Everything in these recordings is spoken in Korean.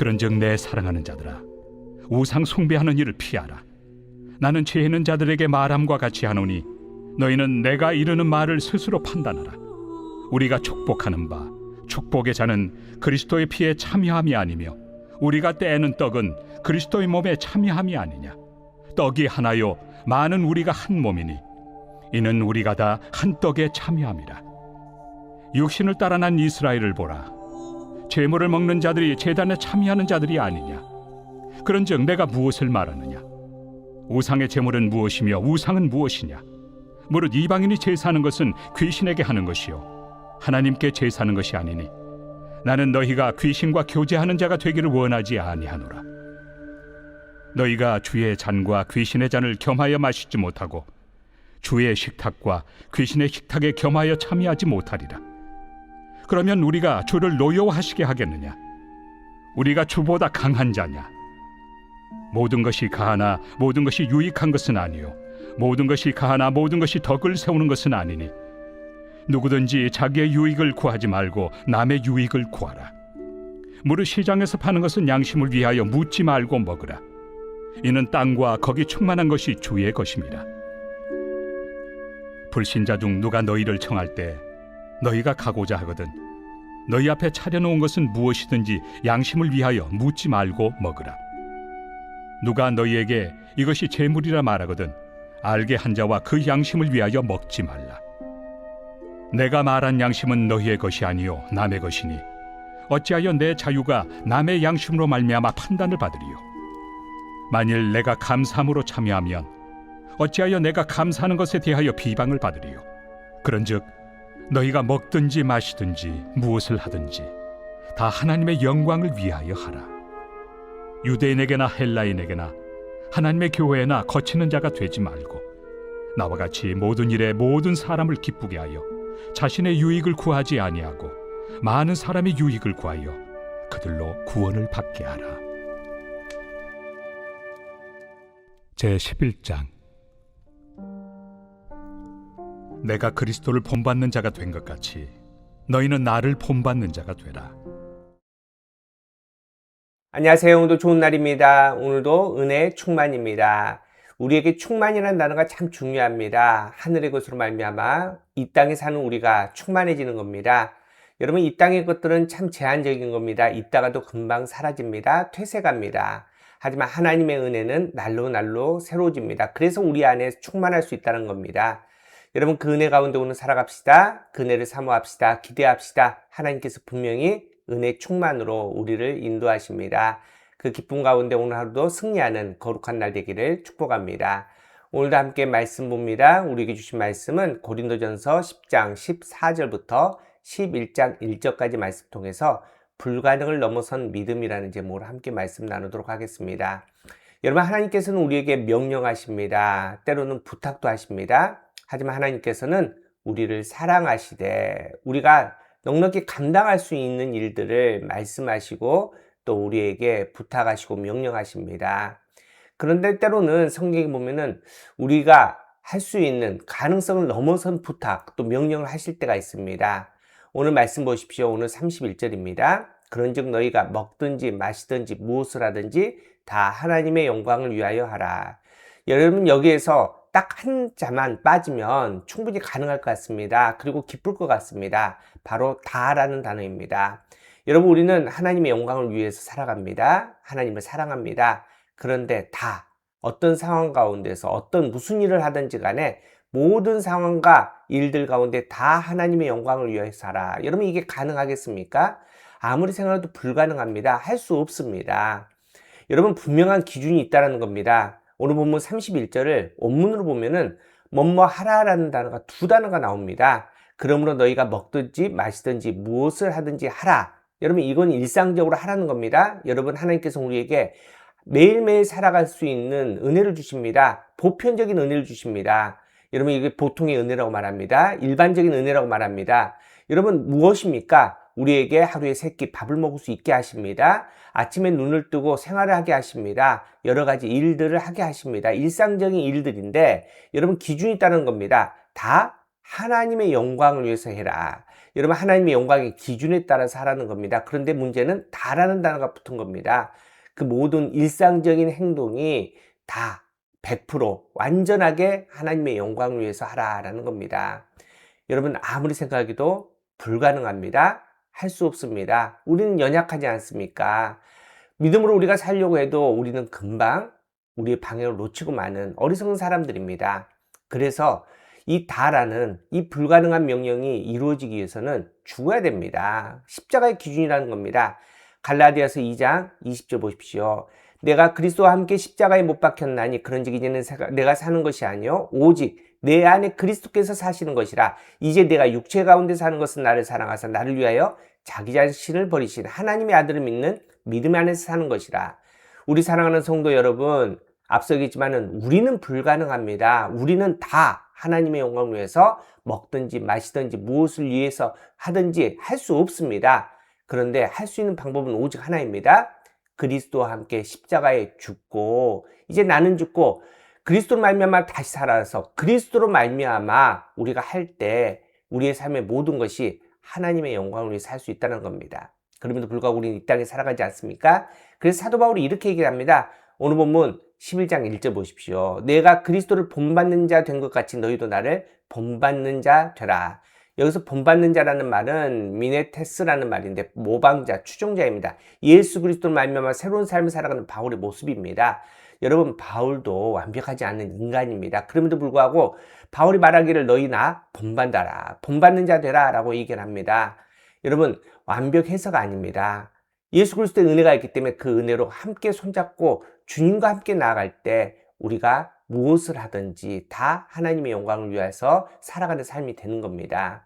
그런즉 내 사랑하는 자들아, 우상 숭배하는 일을 피하라. 나는 죄 있는 자들에게 말함과 같이 하노니 너희는 내가 이르는 말을 스스로 판단하라. 우리가 축복하는 바 축복의 자는 그리스도의 피에 참여함이 아니며 우리가 떼는 떡은 그리스도의 몸에 참여함이 아니냐. 떡이 하나요 많은 우리가 한 몸이니 이는 우리가 다 한 떡에 참여함이라. 육신을 따라 난 이스라엘을 보라. 제물을 먹는 자들이 제단에 참여하는 자들이 아니냐. 그런즉 내가 무엇을 말하느냐. 우상의 제물은 무엇이며 우상은 무엇이냐. 무릇 이방인이 제사하는 것은 귀신에게 하는 것이요 하나님께 제사하는 것이 아니니 나는 너희가 귀신과 교제하는 자가 되기를 원하지 아니하노라. 너희가 주의 잔과 귀신의 잔을 겸하여 마시지 못하고 주의 식탁과 귀신의 식탁에 겸하여 참여하지 못하리라. 그러면 우리가 주를 노여워하시게 하겠느냐. 우리가 주보다 강한 자냐. 모든 것이 가하나 모든 것이 유익한 것은 아니요 모든 것이 가하나 모든 것이 덕을 세우는 것은 아니니 누구든지 자기의 유익을 구하지 말고 남의 유익을 구하라. 무릇 시장에서 파는 것은 양심을 위하여 묻지 말고 먹으라. 이는 땅과 거기 충만한 것이 주의 것임이라. 불신자 중 누가 너희를 청할 때 너희가 가고자 하거든 너희 앞에 차려놓은 것은 무엇이든지 양심을 위하여 묻지 말고 먹으라. 누가 너희에게 이것이 제물이라 말하거든 알게 한 자와 그 양심을 위하여 먹지 말라. 내가 말한 양심은 너희의 것이 아니요 남의 것이니 어찌하여 내 자유가 남의 양심으로 말미암아 판단을 받으리요. 만일 내가 감사함으로 참여하면 어찌하여 내가 감사하는 것에 대하여 비방을 받으리요. 그런즉 너희가 먹든지 마시든지 무엇을 하든지 다 하나님의 영광을 위하여 하라. 유대인에게나 헬라인에게나 하나님의 교회에나 거치는 자가 되지 말고 나와 같이 모든 일에 모든 사람을 기쁘게 하여 자신의 유익을 구하지 아니하고 많은 사람의 유익을 구하여 그들로 구원을 받게 하라. 제11장. 내가 그리스도를 본받는 자가 된 것 같이 너희는 나를 본받는 자가 되라. 안녕하세요. 오늘도 좋은 날입니다. 오늘도 은혜의 충만입니다. 우리에게 충만이라는 단어가 참 중요합니다. 하늘의 것으로 말미암아 이 땅에 사는 우리가 충만해지는 겁니다. 여러분, 이 땅의 것들은 참 제한적인 겁니다. 있다가도 금방 사라집니다. 퇴색합니다. 하지만 하나님의 은혜는 날로 날로 새로워집니다. 그래서 우리 안에 충만할 수 있다는 겁니다. 여러분, 그 은혜 가운데 오늘 살아갑시다. 그 은혜를 사모합시다. 기대합시다. 하나님께서 분명히 은혜 충만으로 우리를 인도하십니다. 그 기쁨 가운데 오늘 하루도 승리하는 거룩한 날 되기를 축복합니다. 오늘도 함께 말씀 봅니다. 우리에게 주신 말씀은 고린도전서 10장 14절부터 11장 1절까지 말씀 통해서 불가능을 넘어선 믿음이라는 제목으로 함께 말씀 나누도록 하겠습니다. 여러분, 하나님께서는 우리에게 명령하십니다. 때로는 부탁도 하십니다. 하지만 하나님께서는 우리를 사랑하시되 우리가 넉넉히 감당할 수 있는 일들을 말씀하시고 또 우리에게 부탁하시고 명령하십니다. 그런데 때로는 성경에 보면은 우리가 할 수 있는 가능성을 넘어선 부탁 또 명령을 하실 때가 있습니다. 오늘 말씀 보십시오. 오늘 31절입니다. 그런즉 너희가 먹든지 마시든지 무엇을 하든지 다 하나님의 영광을 위하여 하라. 여러분, 여기에서 딱 한 자만 빠지면 충분히 가능할 것 같습니다. 그리고 기쁠 것 같습니다. 바로 다라는 단어입니다. 여러분, 우리는 하나님의 영광을 위해서 살아갑니다. 하나님을 사랑합니다. 그런데 다 어떤 상황 가운데서 무슨 일을 하든지 간에 모든 상황과 일들 가운데 다 하나님의 영광을 위해서 살아. 여러분, 이게 가능하겠습니까? 아무리 생각해도 불가능합니다. 할 수 없습니다. 여러분, 분명한 기준이 있다는 겁니다. 오늘 본문 31절을 원문으로 보면은 뭐뭐 하라라는 단어가 두 단어가 나옵니다. 그러므로 너희가 먹든지 마시든지 무엇을 하든지 하라. 여러분, 이건 일상적으로 하라는 겁니다. 여러분, 하나님께서 우리에게 매일매일 살아갈 수 있는 은혜를 주십니다. 보편적인 은혜를 주십니다. 여러분, 이게 보통의 은혜라고 말합니다. 일반적인 은혜라고 말합니다. 여러분, 무엇입니까? 우리에게 하루에 3끼 밥을 먹을 수 있게 하십니다. 아침에 눈을 뜨고 생활을 하게 하십니다. 여러 가지 일들을 하게 하십니다. 일상적인 일들인데 여러분, 기준이 있다는 겁니다. 다 하나님의 영광을 위해서 해라. 여러분 하나님의 영광의 기준에 따라 살아가는 겁니다. 그런데 문제는 다라는 단어가 붙은 겁니다. 그 모든 일상적인 행동이 다 100% 완전하게 하나님의 영광을 위해서 하라라는 겁니다. 여러분 아무리 생각해도 불가능합니다. 할 수 없습니다. 우리는 연약하지 않습니까? 믿음으로 우리가 살려고 해도 우리는 금방 우리의 방향을 놓치고 마는 어리석은 사람들입니다. 그래서 이 다라는 이 불가능한 명령이 이루어지기 위해서는 죽어야 됩니다. 십자가의 기준이라는 겁니다. 갈라디아서 2장 20절 보십시오. 내가 그리스도와 함께 십자가에 못 박혔나니 그런즉 이제는 내가 사는 것이 아니요 오직 내 안에 그리스도께서 사시는 것이라. 이제 내가 육체 가운데 사는 것은 나를 사랑하사 나를 위하여 자기 자신을 버리신 하나님의 아들을 믿는 믿음 안에서 사는 것이라. 우리 사랑하는 성도 여러분, 앞서 얘기했지만은 우리는 불가능합니다. 우리는 다 하나님의 영광을 위해서 먹든지 마시든지 무엇을 위해서 하든지 할 수 없습니다. 그런데 할 수 있는 방법은 오직 하나입니다. 그리스도와 함께 십자가에 죽고 이제 나는 죽고 그리스도로 말미암아 다시 살아서 그리스도로 말미암아 우리가 할 때 우리의 삶의 모든 것이 하나님의 영광을 위해서 할 수 있다는 겁니다. 그럼에도 불구하고 우리는 이 땅에 살아가지 않습니까? 그래서 사도 바울이 이렇게 얘기합니다. 오늘 본문 11장 1절 보십시오. 내가 그리스도를 본받는 자 된 것 같이 너희도 나를 본받는 자 되라. 여기서 본받는 자라는 말은 미네테스라는 말인데 모방자, 추종자입니다. 예수 그리스도를 말미암아 새로운 삶을 살아가는 바울의 모습입니다. 여러분 바울도 완벽하지 않은 인간입니다. 그럼에도 불구하고 바울이 말하기를 너희 나 본받아라, 본받는 자 되라 라고 얘기를 합니다. 여러분 완벽해서가 아닙니다. 예수 그리스도의 은혜가 있기 때문에 그 은혜로 함께 손잡고 주님과 함께 나아갈 때 우리가 무엇을 하든지 다 하나님의 영광을 위해서 살아가는 삶이 되는 겁니다.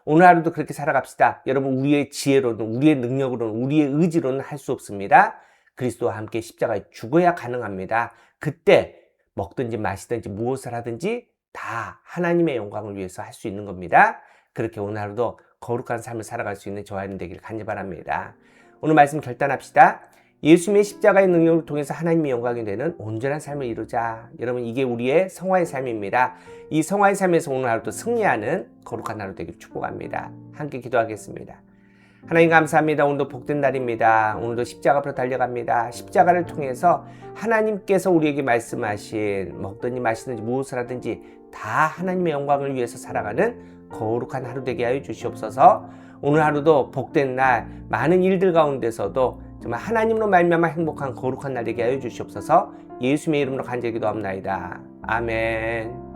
오늘 하루도 그렇게 살아갑시다. 여러분 우리의 지혜로는 우리의 능력으로는 우리의 의지로는 할 수 없습니다. 그리스도와 함께 십자가에 죽어야 가능합니다. 그때 먹든지 마시든지 무엇을 하든지 다 하나님의 영광을 위해서 할 수 있는 겁니다. 그렇게 오늘 하루도 거룩한 삶을 살아갈 수 있는 저와 여러분 되기를 간절히 바랍니다. 오늘 말씀 결단합시다. 예수님의 십자가의 능력을 통해서 하나님의 영광이 되는 온전한 삶을 이루자. 여러분 이게 우리의 성화의 삶입니다. 이 성화의 삶에서 오늘 하루도 승리하는 거룩한 하루 되기를 축복합니다. 함께 기도하겠습니다. 하나님 감사합니다. 오늘도 복된 날입니다. 오늘도 십자가 앞으로 달려갑니다. 십자가를 통해서 하나님께서 우리에게 말씀하신 먹든지 마시든지 무엇을 하든지 다 하나님의 영광을 위해서 살아가는 거룩한 하루 되게 하여 주시옵소서. 오늘 하루도 복된 날 많은 일들 가운데서도 정말 하나님으로 말미암아 행복한 거룩한 날 되게 하여 주시옵소서. 예수님의 이름으로 간절히 기도합나이다. 아멘.